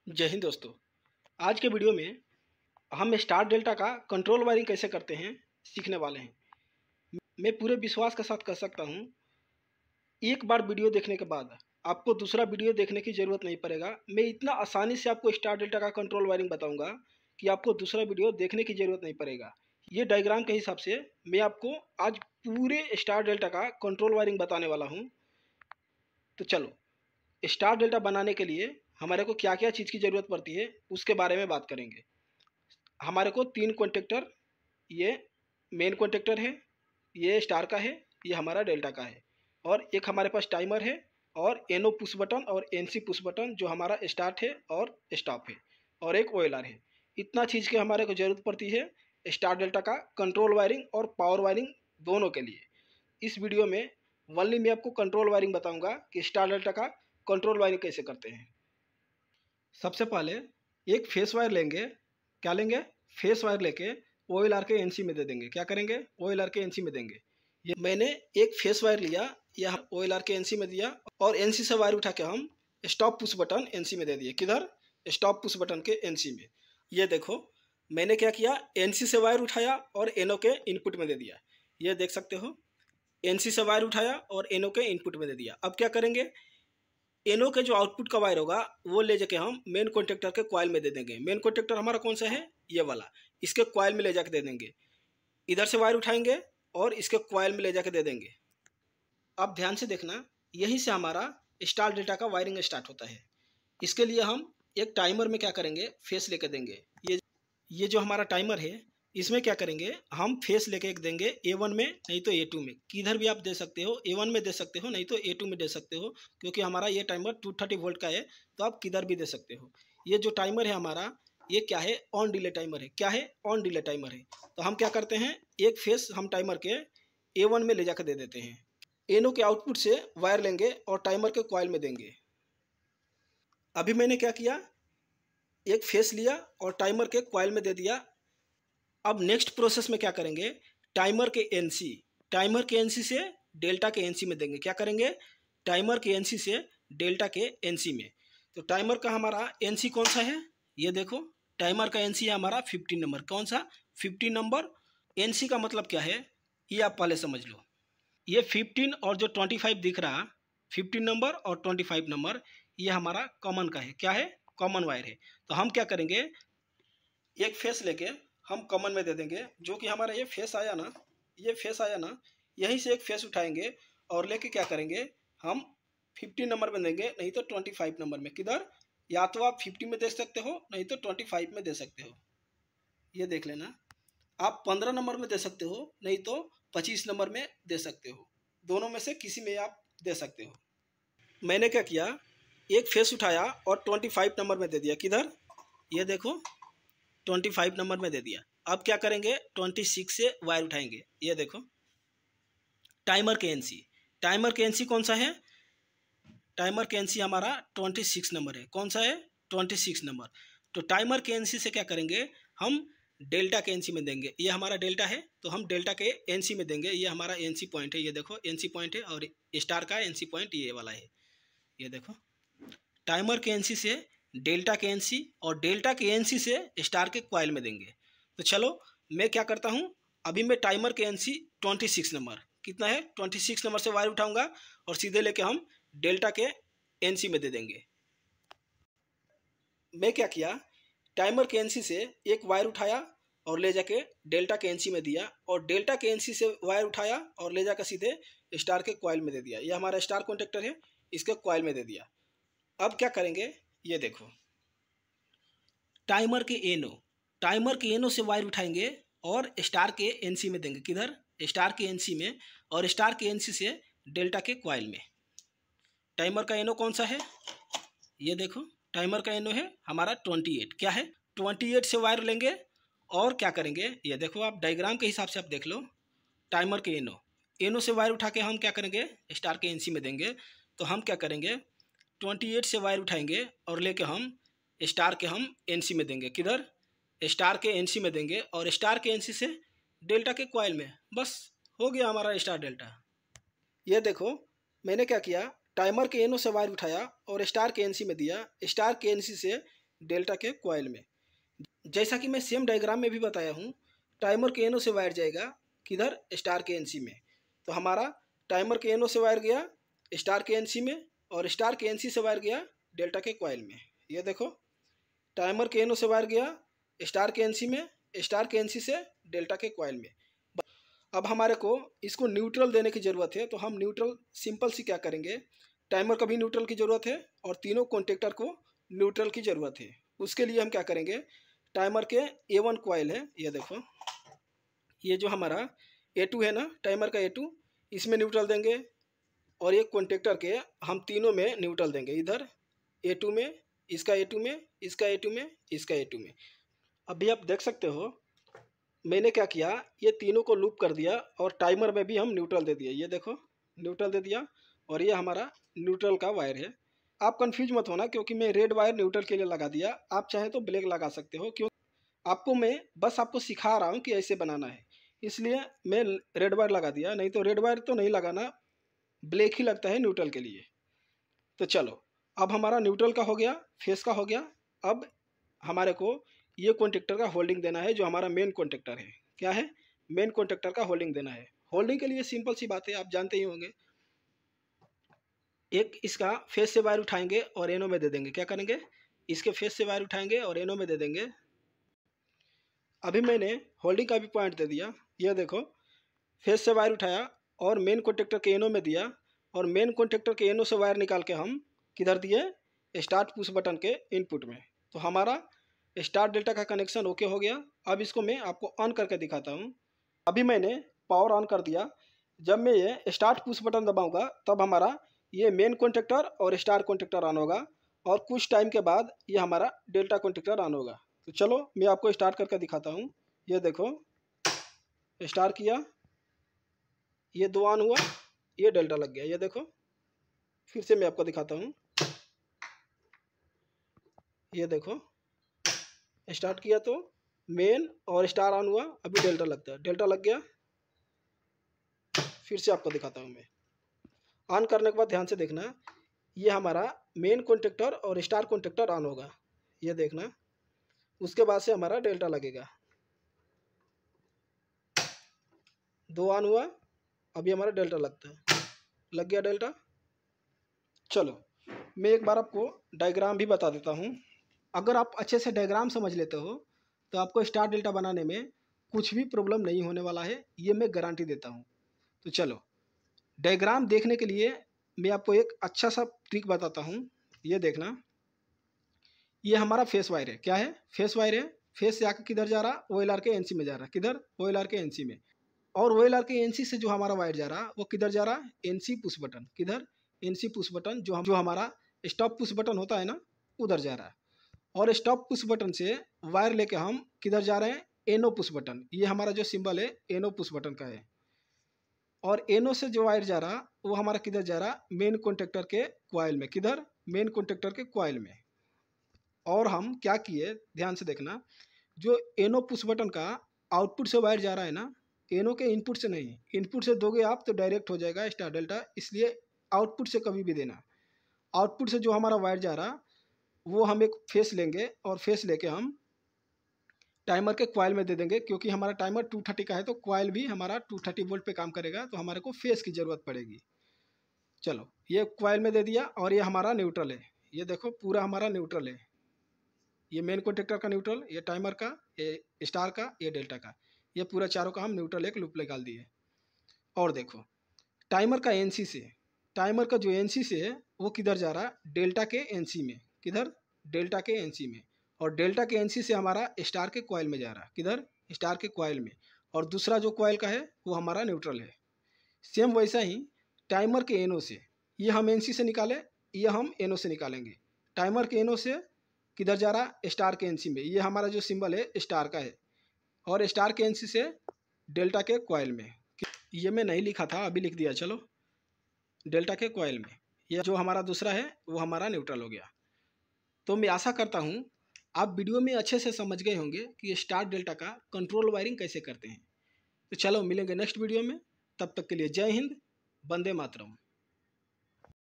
जय हिंद दोस्तों। आज के वीडियो में हम स्टार डेल्टा का कंट्रोल वायरिंग कैसे करते हैं सीखने वाले हैं। मैं पूरे विश्वास के साथ कह सकता हूं, एक बार वीडियो देखने के बाद आपको दूसरा वीडियो देखने की ज़रूरत नहीं पड़ेगा। मैं इतना आसानी से आपको स्टार डेल्टा का कंट्रोल वायरिंग बताऊंगा कि आपको दूसरा वीडियो देखने की ज़रूरत नहीं पड़ेगा। ये डायग्राम के हिसाब से मैं आपको आज पूरे स्टार डेल्टा का कंट्रोल वायरिंग बताने वाला हूँ। तो चलो, स्टार डेल्टा बनाने के लिए हमारे को क्या क्या चीज़ की ज़रूरत पड़ती है उसके बारे में बात करेंगे। हमारे को 3 कॉन्टेक्टर, ये मेन कॉन्टेक्टर है, ये स्टार का है, ये हमारा डेल्टा का है, और एक हमारे पास टाइमर है, और एनओ पुश बटन और एनसी पुश बटन जो हमारा स्टार्ट है और स्टॉप है, और एक ओएलआर है। इतना चीज़ की हमारे को ज़रूरत पड़ती है स्टार डेल्टा का कंट्रोल वायरिंग और पावर वायरिंग दोनों के लिए। इस वीडियो में वनली मैं आपको कंट्रोल वायरिंग बताऊंगा कि स्टार डेल्टा का कंट्रोल वायरिंग कैसे करते हैं। सबसे पहले एक फेस वायर लेंगे। क्या लेंगे? फेस वायर लेके ओएलआर के एनसी में दे देंगे। क्या करेंगे? ओएलआर के एनसी में देंगे। ये मैंने एक फेस वायर लिया, यह ओएलआर के एनसी में दिया, और एनसी से वायर उठा के हम स्टॉप पुश बटन एनसी में दे दिए। किधर? स्टॉप पुश बटन के एनसी में। ये देखो, मैंने क्या किया, एनसी से वायर उठाया और एनओ के इनपुट में दे दिया। ये देख सकते हो, एनसी से वायर उठाया और एनओ के इनपुट में दे दिया। अब क्या करेंगे, एनओ के जो आउटपुट का वायर होगा वो ले जाके हम मेन कॉन्टेक्टर के कॉइल में दे देंगे। मेन कॉन्टेक्टर हमारा कौन सा है? ये वाला। इसके कॉइल में ले जाके दे देंगे। इधर से वायर उठाएंगे और इसके कॉइल में ले जाके दे देंगे। अब ध्यान से देखना, यहीं से हमारा स्टार डेल्टा का वायरिंग स्टार्ट होता है। इसके लिए हम एक टाइमर में क्या करेंगे, फेस लेके देंगे। ये जो हमारा टाइमर है, इसमें क्या करेंगे, हम फेस लेके एक देंगे A1 में, नहीं तो A2 में। किधर भी आप दे सकते हो, A1 में दे सकते हो, नहीं तो A2 में दे सकते हो, क्योंकि हमारा ये टाइमर 230 वोल्ट का है, तो आप किधर भी दे सकते हो। ये जो टाइमर है हमारा, ये क्या है? ऑन डिले टाइमर है। क्या है? ऑन डिले टाइमर है। तो हम क्या करते हैं, एक फेस हम टाइमर के A1 में ले जाकर दे देते हैं। एनओ के आउटपुट से वायर लेंगे और टाइमर के कॉइल में देंगे। अभी मैंने क्या किया, एक फेस लिया और टाइमर के कॉइल में दे दिया। अब नेक्स्ट प्रोसेस में क्या करेंगे, टाइमर के एनसी से डेल्टा के एनसी में देंगे। क्या करेंगे? टाइमर के एनसी से डेल्टा के एनसी में। तो टाइमर का हमारा एनसी कौन सा है? ये देखो, टाइमर का एनसी है हमारा 15 नंबर। कौन सा? 15 नंबर। एनसी का मतलब क्या है, ये आप पहले समझ लो। ये 15 और जो 25 दिख रहा, 15 नंबर और 25 नंबर, ये हमारा कॉमन का है। क्या है? कॉमन वायर है। तो हम क्या करेंगे, एक फेस लेके हम कॉमन में दे देंगे। जो कि हमारा ये फेस आया ना, यहीं से एक फेस उठाएंगे और लेके क्या करेंगे, हम 50 नंबर में देंगे, नहीं तो 25 नंबर में। किधर? या तो आप 50 में दे सकते हो, नहीं तो 25 में दे सकते हो। ये देख लेना, आप 15 नंबर में दे सकते हो, नहीं तो 25 नंबर में दे सकते हो। दोनों में से किसी में आप दे सकते हो। मैंने क्या किया, एक फेस उठाया और 25 नंबर में दे दिया। किधर? ये देखो, 25 नंबर में दे दिया। अब क्या करेंगे, 26 से वायर उठाएंगे। ये देखो, टाइमर के एनसी कौन सा है? टाइमर के एनसी हमारा 26 नंबर है। कौन सा है? 26 नंबर। तो टाइमर के एनसी से क्या करेंगे, हम डेल्टा के एनसी में देंगे। ये हमारा डेल्टा है, तो हम डेल्टा के एनसी में देंगे। ये हमारा एनसी पॉइंट है। ये देखो, एनसी पॉइंट है, और स्टार का एनसी पॉइंट ये वाला है। ये देखो, टाइमर के एनसी से डेल्टा के एनसी, और डेल्टा के एनसी से स्टार के कॉइल में देंगे। तो चलो, मैं क्या करता हूँ, अभी मैं टाइमर के एनसी 26 नंबर, कितना है, 26 नंबर से वायर उठाऊंगा और सीधे लेके हम डेल्टा के एनसी में दे देंगे। मैं क्या किया, टाइमर के एनसी से एक वायर उठाया और ले जाके डेल्टा के एनसी में दिया, और डेल्टा के एनसी से वायर उठाया और ले जाकर सीधे स्टार के कॉइल में दे दिया। ये हमारा स्टार कॉन्टेक्टर है, इसके कॉइल में दे दिया। अब क्या करेंगे, ये देखो, टाइमर के एनओ से वायर उठाएंगे और स्टार के एनसी में देंगे। किधर? स्टार के एनसी में, और स्टार के एनसी से डेल्टा के कॉइल में। टाइमर का एनओ कौन सा है? ये देखो, टाइमर का एनओ है हमारा 28। क्या है? 28 से वायर लेंगे और क्या करेंगे, ये देखो, आप डायग्राम के हिसाब से आप देख लो। टाइमर के एनओ से वायर उठा के हम क्या करेंगे, स्टार के एनसी में देंगे। तो हम क्या करेंगे, 28 से वायर उठाएंगे और लेके हम स्टार के हम एनसी में देंगे। किधर? स्टार के एनसी में देंगे, और स्टार के एनसी से डेल्टा के कॉइल में। बस हो गया हमारा स्टार डेल्टा। ये देखो, मैंने क्या किया, टाइमर के एनओ से वायर उठाया और स्टार के एनसी में दिया। स्टार के एनसी से डेल्टा के कॉइल में। जैसा कि मैं सेम डायग्राम में भी बताया हूँ, टाइमर के एनो से वायर जाएगा किधर, स्टार के एनसी में। तो हमारा टाइमर के एनो से वायर गया स्टार के एनसी में, और स्टार के एनसी से वायर गया डेल्टा के कॉइल में। ये देखो, टाइमर के एनो से वायर गया स्टार के एनसी में, स्टार के एनसी से डेल्टा के कॉइल में। अब हमारे को इसको न्यूट्रल देने की ज़रूरत है, तो हम न्यूट्रल सिंपल सी क्या करेंगे, टाइमर का भी न्यूट्रल की ज़रूरत है और तीनों कॉन्टेक्टर को न्यूट्रल की ज़रूरत है। उसके लिए हम क्या करेंगे, टाइमर के A1 कॉइल है, ये देखो, ये जो हमारा A2 है ना, टाइमर का A2, इसमें न्यूट्रल देंगे, और एक कॉन्टेक्टर के हम तीनों में न्यूट्रल देंगे, इधर A2 में, इसका A2 में, इसका A2 में, इसका A2 में। अभी आप देख सकते हो मैंने क्या किया, ये तीनों को लूप कर दिया और टाइमर में भी हम न्यूट्रल दे दिए। ये देखो, न्यूट्रल दे दिया, और ये हमारा न्यूट्रल का वायर है। आप कंफ्यूज मत होना, क्योंकि मैं रेड वायर न्यूट्रल के लिए लगा दिया, आप चाहे तो ब्लैक लगा सकते हो, क्यों आपको मैं बस आपको सिखा रहा हूँ कि ऐसे बनाना है, इसलिए मैं रेड वायर लगा दिया, नहीं तो रेड वायर तो नहीं लगाना, ब्लैक ही लगता है न्यूट्रल के लिए। तो चलो, अब हमारा न्यूट्रल का हो गया, फेस का हो गया। अब हमारे को ये कॉन्टेक्टर का होल्डिंग देना है, जो हमारा मेन कॉन्टेक्टर है। क्या है, मेन कॉन्टेक्टर का होल्डिंग देना है। होल्डिंग के लिए सिंपल सी बात है, आप जानते ही होंगे, एक इसका फेस से वायर उठाएंगे और एनो में दे देंगे। क्या करेंगे, इसके फेस से वायर उठाएंगे और एनो में दे देंगे। अभी मैंने होल्डिंग का भी पॉइंट दे दिया, ये देखो, फेस से वायर उठाया और मेन कॉन्टेक्टर के एनो में दिया, और मेन कॉन्टेक्टर के एनो से वायर निकाल के हम किधर दिए, स्टार्ट पुश बटन के इनपुट में। तो हमारा स्टार डेल्टा का कनेक्शन ओके हो गया। अब इसको मैं आपको ऑन करके दिखाता हूँ। अभी मैंने पावर ऑन कर दिया। जब मैं ये स्टार्ट पुश बटन दबाऊंगा तब हमारा ये मेन कॉन्टेक्टर और स्टार कॉन्टेक्टर ऑन होगा, और कुछ टाइम के बाद ये हमारा डेल्टा कॉन्टेक्टर ऑन होगा। तो चलो मैं आपको स्टार्ट करके दिखाता हूँ। ये देखो, स्टार किया, ये दो ऑन हुआ, ये डेल्टा लग गया। ये देखो, फिर से मैं आपको दिखाता हूँ। ये देखो, स्टार्ट किया तो मेन और स्टार ऑन हुआ, अभी डेल्टा लगता है, डेल्टा लग गया। फिर से आपको दिखाता हूँ मैं। ऑन करने के बाद ध्यान से देखना, ये हमारा मेन कॉन्टेक्टर और स्टार कॉन्टेक्टर ऑन होगा, ये देखना। उसके बाद से हमारा डेल्टा लगेगा, दो ऑन हुआ, अभी हमारा डेल्टा लगता है, लग गया डेल्टा। चलो मैं एक बार आपको डायग्राम भी बता देता हूँ। अगर आप अच्छे से डायग्राम समझ लेते हो तो आपको स्टार डेल्टा बनाने में कुछ भी प्रॉब्लम नहीं होने वाला है, ये मैं गारंटी देता हूँ। तो चलो, डायग्राम देखने के लिए मैं आपको एक अच्छा सा ट्रिक बताता हूँ। ये देखना, ये हमारा फेस वायर है। क्या है, फेस वायर है। फेस से आकर किधर जा रहा, OLR के एनसी में जा रहा, किधर, OLR के एनसी में। और OLR के एनसी से जो हमारा वायर जा रहा वो किधर जा रहा, एनसी पुश बटन, किधर, एनसी पुश बटन, जो हमारा स्टॉप पुश बटन होता है ना, उधर जा रहा है। और स्टॉप पुश बटन से वायर लेके हम किधर जा रहे हैं, एनो पुश बटन। ये हमारा जो सिंबल है एनो पुश बटन का है। और एनो से जो वायर जा रहा वो हमारा किधर जा रहा, मेन कॉन्टेक्टर के कॉइल में, किधर, मेन कॉन्टेक्टर के कॉइल में। और हम क्या किए, ध्यान से देखना, जो एनो पुश बटन का आउटपुट से वायर जा रहा है ना, एनो के इनपुट से नहीं, इनपुट से दोगे आप तो डायरेक्ट हो जाएगा स्टार डेल्टा, इसलिए आउटपुट से कभी भी देना। आउटपुट से जो हमारा वायर जा रहा वो हम एक फेस लेंगे, और फेस लेके हम टाइमर के कॉइल में दे देंगे, क्योंकि हमारा टाइमर 230 का है, तो कॉइल भी हमारा 230 वोल्ट पे काम करेगा, तो हमारे को फेस की ज़रूरत पड़ेगी। चलो, ये कॉइल में दे दिया, और ये हमारा न्यूट्रल है। ये देखो, पूरा हमारा न्यूट्रल है। ये मेन कॉन्टेक्टर का न्यूट्रल, ये टाइमर का, ये स्टार का, ये डेल्टा का, ये पूरा चारों का हम न्यूट्रल एक लूप निकाल दिए। और देखो, टाइमर का एनसी से, टाइमर का जो एनसी से है वो किधर जा रहा, डेल्टा के एनसी में, किधर, डेल्टा के एनसी में। और डेल्टा के एनसी से हमारा स्टार के कॉइल में जा रहा, किधर, स्टार के कॉइल में। और दूसरा जो कॉइल का है वो हमारा न्यूट्रल है। सेम वैसा ही टाइमर के एनो से, ये हम एनसी से निकाले, ये हम एनो से निकालेंगे। टाइमर के एनो से किधर जा रहा, स्टार के एनसी में, ये हमारा जो सिंबल है स्टार का है। और स्टार के एनसी से डेल्टा के कॉइल में, ये मैं नहीं लिखा था, अभी लिख दिया, चलो, डेल्टा के कॉइल में। ये जो हमारा दूसरा है वो हमारा न्यूट्रल हो गया। तो मैं आशा करता हूँ आप वीडियो में अच्छे से समझ गए होंगे कि स्टार डेल्टा का कंट्रोल वायरिंग कैसे करते हैं। तो चलो मिलेंगे नेक्स्ट वीडियो में, तब तक के लिए जय हिंद, वंदे मातरम।